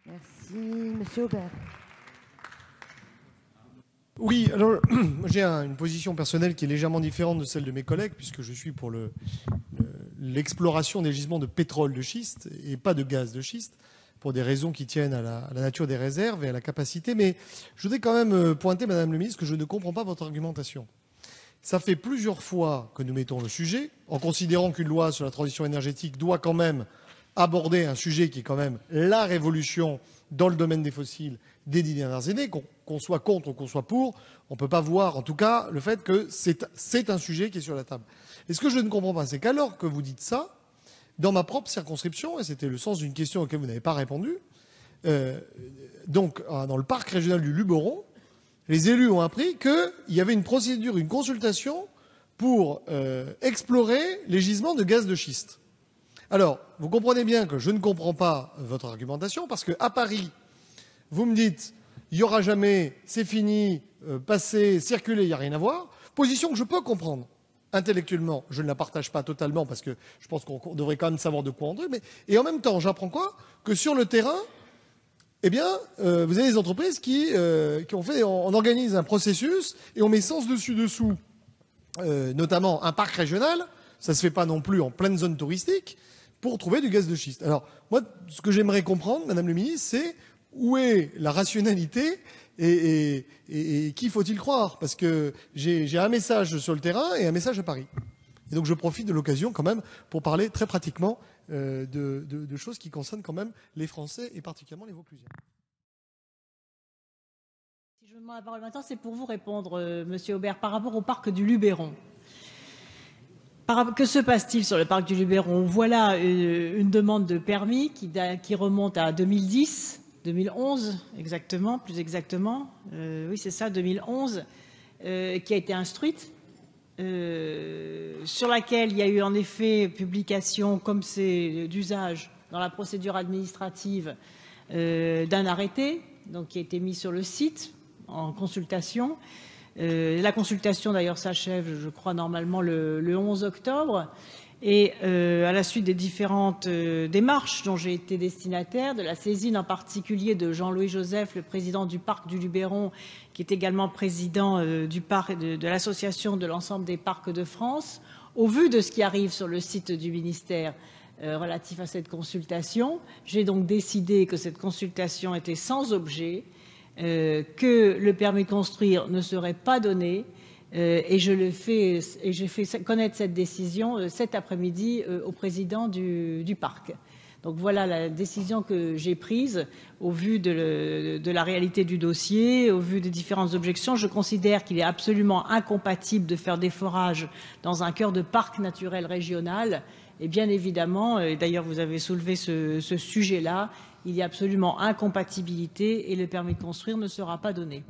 Merci, Monsieur Aubert. Oui, alors j'ai une position personnelle qui est légèrement différente de celle de mes collègues, puisque je suis pour l'exploration des gisements de pétrole de schiste et pas de gaz de schiste, pour des raisons qui tiennent à la nature des réserves et à la capacité. Mais je voudrais quand même pointer, Madame le ministre, que je ne comprends pas votre argumentation. Ça fait plusieurs fois que nous mettons le sujet, en considérant qu'une loi sur la transition énergétique doit quand même aborder un sujet qui est quand même la révolution dans le domaine des fossiles des 10 dernières années, qu'on soit contre ou qu'on soit pour, on ne peut pas voir en tout cas le fait que c'est un sujet qui est sur la table. Et ce que je ne comprends pas, c'est qu'alors que vous dites ça, dans ma propre circonscription, et c'était le sens d'une question à laquelle vous n'avez pas répondu, donc dans le parc régional du Luberon, les élus ont appris qu'il y avait une procédure, une consultation pour explorer les gisements de gaz de schiste. Alors, vous comprenez bien que je ne comprends pas votre argumentation, parce qu'à Paris, vous me dites, il n'y aura jamais, c'est fini, passer, circuler, il n'y a rien à voir. Position que je peux comprendre. Intellectuellement, je ne la partage pas totalement, parce que je pense qu'on devrait quand même savoir de quoi on dit. Et en même temps, j'apprends quoi? Que sur le terrain, eh bien, vous avez des entreprises qui ont fait, on organise un processus et on met sens dessus-dessous, notamment un parc régional, ça ne se fait pas non plus en pleine zone touristique, pour trouver du gaz de schiste. Alors, moi, ce que j'aimerais comprendre, Madame le ministre, c'est où est la rationalité et qui faut-il croire? Parce que j'ai un message sur le terrain et un message à Paris. Et donc, je profite de l'occasion quand même pour parler très pratiquement de choses qui concernent quand même les Français et particulièrement les Vauclusiens. Si je me demande la parole maintenant, c'est pour vous répondre, Monsieur Aubert, par rapport au parc du Luberon. Que se passe-t-il sur le parc du Luberon? Voilà une demande de permis qui remonte à 2010, 2011 exactement, plus exactement. Oui, c'est ça, 2011, qui a été instruite, sur laquelle il y a eu en effet publication, comme c'est d'usage dans la procédure administrative, d'un arrêté, donc qui a été mis sur le site en consultation. La consultation, d'ailleurs, s'achève, je crois, normalement le 11 octobre. Et à la suite des différentes démarches dont j'ai été destinataire, de la saisine en particulier de Jean-Louis Joseph, le président du parc du Luberon, qui est également président du parc de l'association de l'ensemble des parcs de France, au vu de ce qui arrive sur le site du ministère relatif à cette consultation, j'ai donc décidé que cette consultation était sans objet, que le permis de construire ne serait pas donné, et j'ai fait connaître cette décision cet après-midi au président du parc. Donc voilà la décision que j'ai prise au vu de la réalité du dossier, au vu des différentes objections. Je considère qu'il est absolument incompatible de faire des forages dans un cœur de parc naturel régional. Et bien évidemment, et d'ailleurs vous avez soulevé ce sujet-là, il y a absolument incompatibilité et le permis de construire ne sera pas donné.